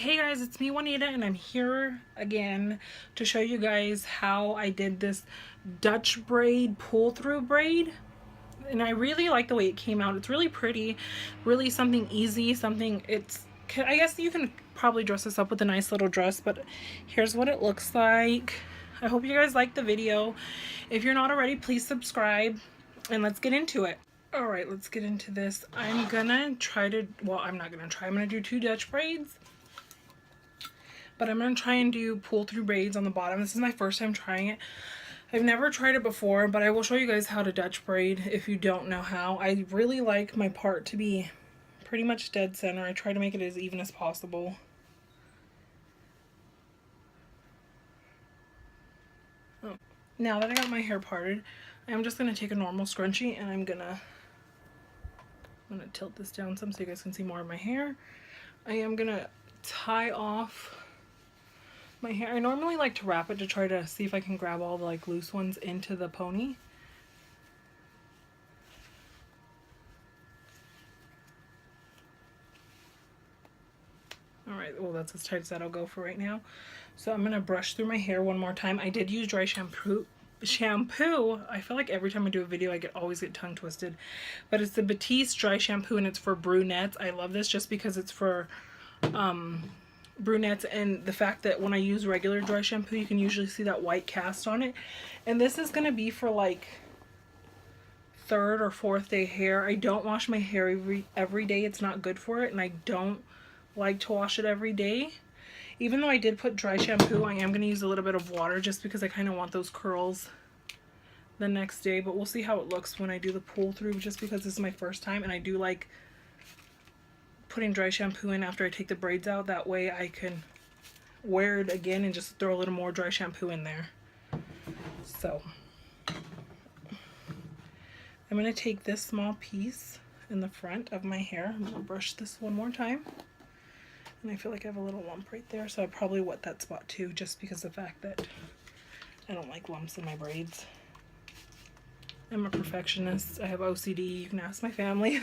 Hey guys, it's me Juanita and I'm here again to show you guys how I did this Dutch braid pull through braid. And I really like the way it came out. It's really pretty, really something easy, I guess you can probably dress this up with a nice little dress, but here's what it looks like. I hope you guys like the video. If you're not already, please subscribe and let's get into it. Alright, let's get into this. I'm gonna try to, well, I'm not gonna try, I'm gonna do 2 Dutch braids. But I'm going to try and do pull through braids on the bottom. This is my first time trying it. I've never tried it before, but I will show you guys how to Dutch braid if you don't know how. I really like my part to be pretty much dead center. I try to make it as even as possible. Oh. Now that I got my hair parted, I'm just going to take a normal scrunchie and I'm going to tilt this down some so you guys can see more of my hair. I am going to tie off my hair. I normally like to wrap it to try to see if I can grab all the loose ones into the pony. Alright, well that's as tight as that'll go for right now. So I'm going to brush through my hair one more time. I did use dry shampoo. I feel like every time I do a video I always get tongue twisted. But it's the Batiste dry shampoo and it's for brunettes. I love this just because it's for brunettes, and the fact that when I use regular dry shampoo you can usually see that white cast on it, and this is going to be for like 3rd or 4th day hair. I don't wash my hair every day. It's not good for it, and I don't like to wash it every day. Even though I did put dry shampoo, I am going to use a little bit of water just because I kind of want those curls the next day, but we'll see how it looks when I do the pull through, just because this is my first time and I do like putting dry shampoo in after I take the braids out. That way I can wear it again and just throw a little more dry shampoo in there. So I'm going to take this small piece in the front of my hair. I'm going to brush this one more time. And I feel like I have a little lump right there, so I probably wet that spot too, just because of the fact that I don't like lumps in my braids. I'm a perfectionist. I have OCD. You can ask my family.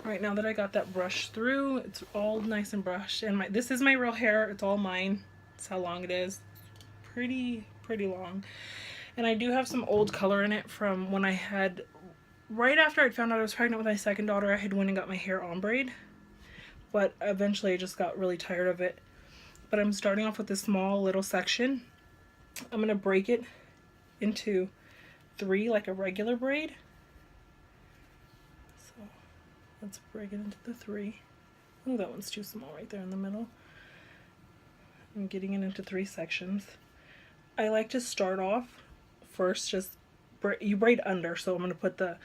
Right, now that I got that brush through, it's all nice and brushed, and this is my real hair. It's all mine. That's how long it is. Pretty long. And I do have some old color in it from when I had, right after I'd found out I was pregnant with my second daughter, I had went and got my hair ombre, but eventually I just got really tired of it. But I'm starting off with this small little section. I'm going to break it into 3 like a regular braid. Let's break it into the 3. Oh, that one's too small right there in the middle. I'm getting it into 3 sections. I like to start off first, you braid under, so I'm going to put the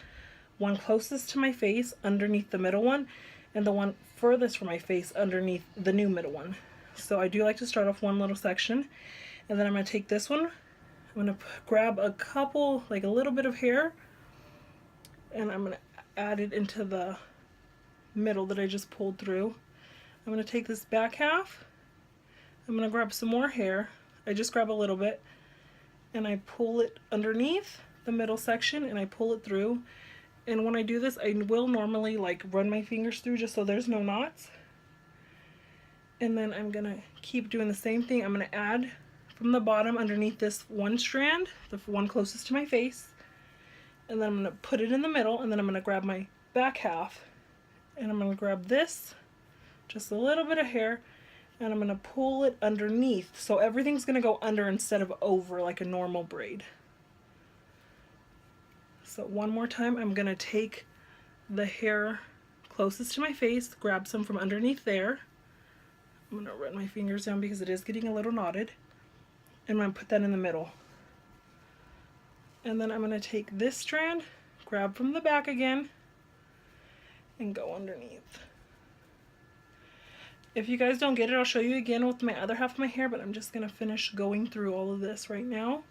one closest to my face underneath the middle one, and the one furthest from my face underneath the new middle one. So I do like to start off one little section, and then I'm going to take this one, I'm going to grab a couple, like a little bit of hair, and I'm going to add it into the middle that I just pulled through. I'm going to take this back half, I'm going to grab some more hair, I just grab a little bit, and I pull it underneath the middle section and I pull it through. And when I do this, I will normally run my fingers through just so there's no knots. And then I'm going to keep doing the same thing. I'm going to add from the bottom underneath this one strand, the one closest to my face, and then I'm going to put it in the middle, and then I'm going to grab my back half and I'm going to grab this, just a little bit of hair, and I'm going to pull it underneath. So everything's going to go under instead of over like a normal braid. So one more time, I'm going to take the hair closest to my face, grab some from underneath there. I'm going to run my fingers down because it is getting a little knotted. And I'm going to put that in the middle. And then I'm going to take this strand, grab from the back again, and go underneath. If you guys don't get it, I'll show you again with my other half of my hair, but I'm just going to finish going through all of this right now.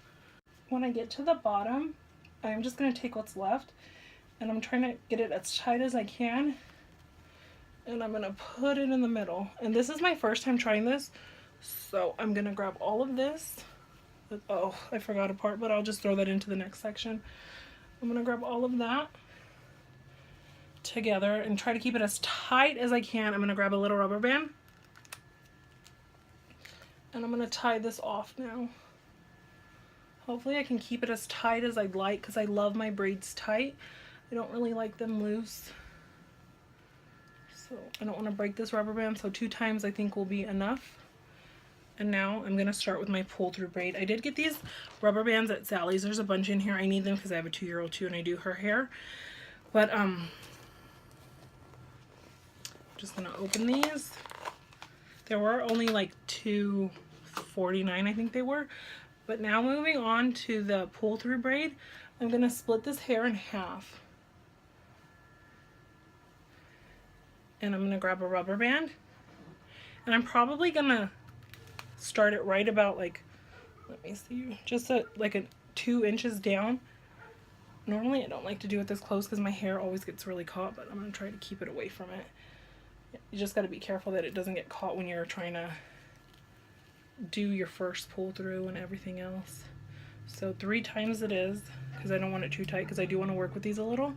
When I get to the bottom, I'm just going to take what's left, and I'm trying to get it as tight as I can, and I'm going to put it in the middle. And this is my first time trying this, so I'm going to grab all of this. Oh, I forgot a part, but I'll just throw that into the next section. I'm going to grab all of that, together and try to keep it as tight as I can. I'm going to grab a little rubber band and I'm going to tie this off now. Hopefully I can keep it as tight as I'd like because I love my braids tight. I don't really like them loose. So I don't want to break this rubber band, so 2 times I think will be enough. And now I'm going to start with my pull through braid. I did get these rubber bands at Sally's. There's a bunch in here. I need them because I have a 2-year-old too and I do her hair. But I'm just going to open these. There were only like $2.49 I think they were. But now moving on to the pull through braid, I'm going to split this hair in half. And I'm going to grab a rubber band. And I'm probably going to start it right about like, let me see, just like 2 inches down. Normally I don't like to do it this close because my hair always gets really caught, but I'm going to try to keep it away from it. You just got to be careful that it doesn't get caught when you're trying to do your first pull through and everything else. So 3 times it is, because I don't want it too tight because I do want to work with these a little.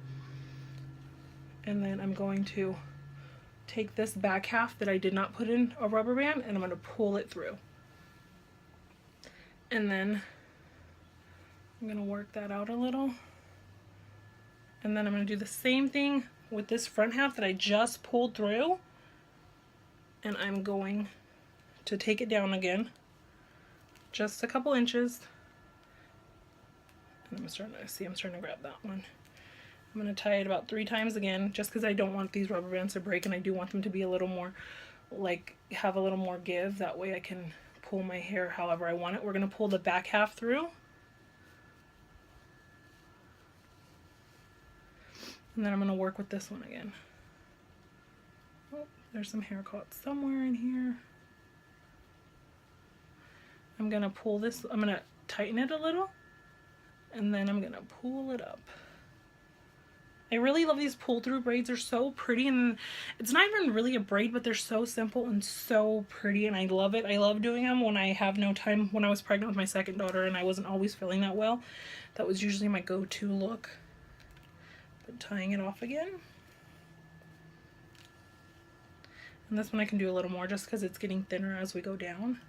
And then I'm going to take this back half that I did not put in a rubber band and I'm going to pull it through. And then I'm going to work that out a little. And then I'm going to do the same thing with this front half that I just pulled through. And I'm going to take it down again, just a couple inches. And I'm starting to grab that one. I'm going to tie it about 3 times again, just because I don't want these rubber bands to break and I do want them to be a little more, like, have a little more give. That way I can pull my hair however I want it. We're going to pull the back half through. And then I'm going to work with this one again. Oh, there's some hair caught somewhere in here. I'm going to pull this, I'm going to tighten it a little, and then I'm going to pull it up. I really love these pull through braids. They're so pretty, and it's not even really a braid, but they're so simple and so pretty, and I love it. I love doing them when I have no time. When I was pregnant with my second daughter and I wasn't always feeling that well, that was usually my go-to look. But tying it off again. And this one I can do a little more just because it's getting thinner as we go down.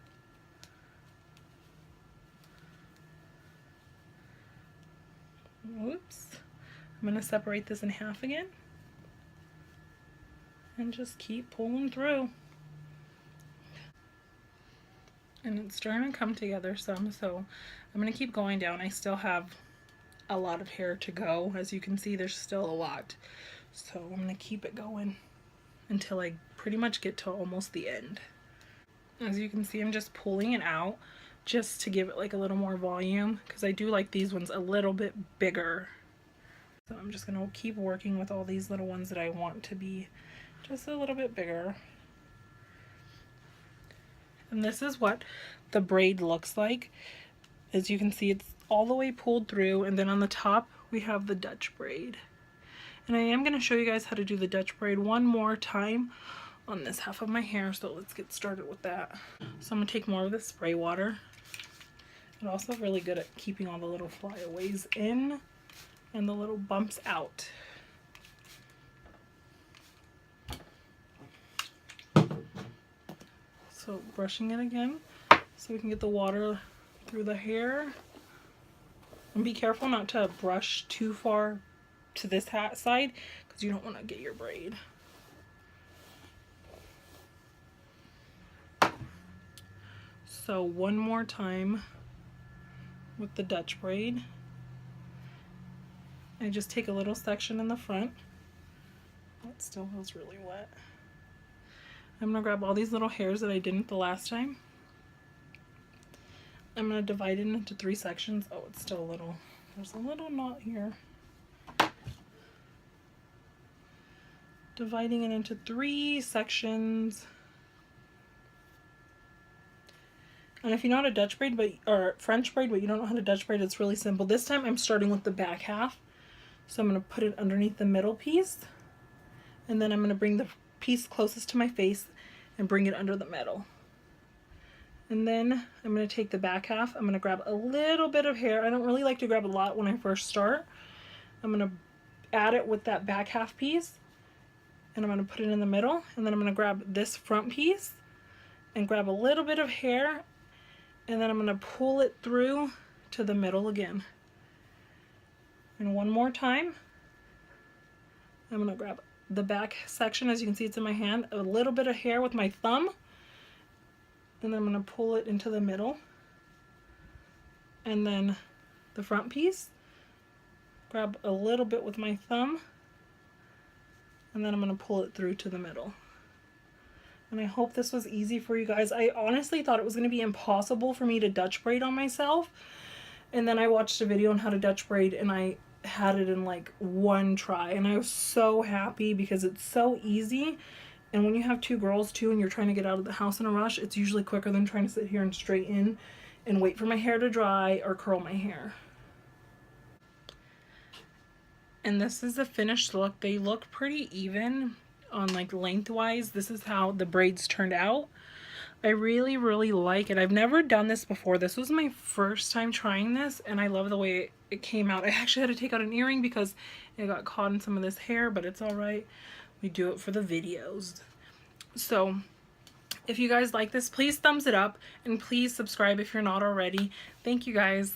Whoops. I'm going to separate this in half again and just keep pulling through. And it's starting to come together some, so I'm going to keep going down. I still have a lot of hair to go. As you can see, there's still a lot. So I'm going to keep it going until I pretty much get to almost the end. As you can see, I'm just pulling it out just to give it like a little more volume because I do like these ones a little bit bigger. So I'm just going to keep working with all these little ones that I want to be just a little bit bigger. And this is what the braid looks like. As you can see, it's all the way pulled through, and then on the top we have the Dutch braid. And I am going to show you guys how to do the Dutch braid one more time on this half of my hair, so let's get started with that. So I'm going to take more of this spray water. I'm also really good at keeping all the little flyaways in and the little bumps out. So brushing it again so we can get the water through the hair. And be careful not to brush too far to this hat side because you don't want to get your braid. So one more time with the Dutch braid. I just take a little section in the front. It still feels really wet. I'm going to grab all these little hairs that I didn't the last time. I'm going to divide it into 3 sections. Oh, it's still a little, there's a little knot here. Dividing it into 3 sections. And if you know how to Dutch braid, or French braid, but you don't know how to Dutch braid, it's really simple. This time I'm starting with the back half. So I'm going to put it underneath the middle piece. And then I'm going to bring the piece closest to my face and bring it under the middle. And then I'm going to take the back half. I'm going to grab a little bit of hair. I don't really like to grab a lot when I first start. I'm going to add it with that back half piece. and I'm going to put it in the middle, and then I'm going to grab this front piece and grab a little bit of hair, and then I'm going to pull it through to the middle again. And one more time, I'm going to grab the back section. As you can see, it's in my hand, a little bit of hair with my thumb, and then I'm going to pull it into the middle. And then the front piece, grab a little bit with my thumb, and then I'm going to pull it through to the middle. And I hope this was easy for you guys. I honestly thought it was going to be impossible for me to Dutch braid on myself. And then I watched a video on how to Dutch braid, and I had it in like one try. And I was so happy because it's so easy. And when you have two girls too and you're trying to get out of the house in a rush, it's usually quicker than trying to sit here and straighten and wait for my hair to dry or curl my hair. And this is the finished look. They look pretty even on like lengthwise. This is how the braids turned out. I really like it. I've never done this before. This was my first time trying this, and I love the way it came out. I actually had to take out an earring because it got caught in some of this hair, but it's all right. We do it for the videos. So if you guys like this, please thumbs it up, and please subscribe if you're not already. Thank you guys.